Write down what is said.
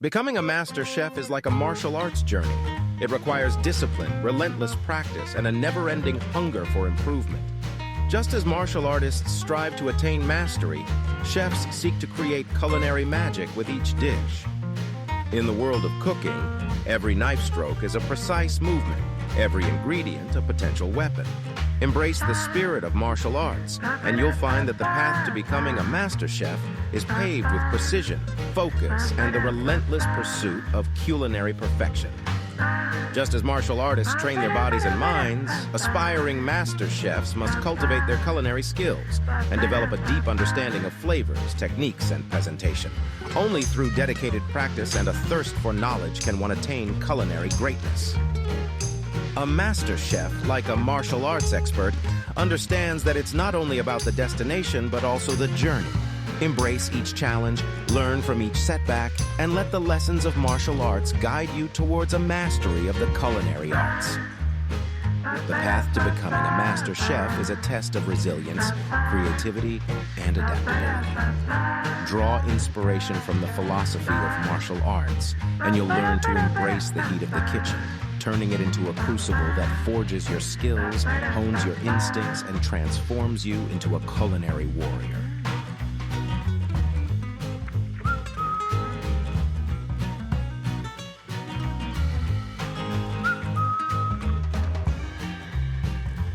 Becoming a master chef is like a martial arts journey. It requires discipline, relentless practice, and a never-ending hunger for improvement. Just as martial artists strive to attain mastery, chefs seek to create culinary magic with each dish. In the world of cooking, every knife stroke is a precise movement, every ingredient a potential weapon. Embrace the spirit of martial arts, and you'll find that the path to becoming a master chef is paved with precision, focus, and the relentless pursuit of culinary perfection. Just as martial artists train their bodies and minds, aspiring master chefs must cultivate their culinary skills and develop a deep understanding of flavors, techniques, and presentation. Only through dedicated practice and a thirst for knowledge can one attain culinary greatness. A master chef, like a martial arts expert, understands that it's not only about the destination, but also the journey. Embrace each challenge, learn from each setback, and let the lessons of martial arts guide you towards a mastery of the culinary arts. The path to becoming a master chef is a test of resilience, creativity, and adaptability. Draw inspiration from the philosophy of martial arts, and you'll learn to embrace the heat of the kitchen, turning it into a crucible that forges your skills, hones your instincts, and transforms you into a culinary warrior.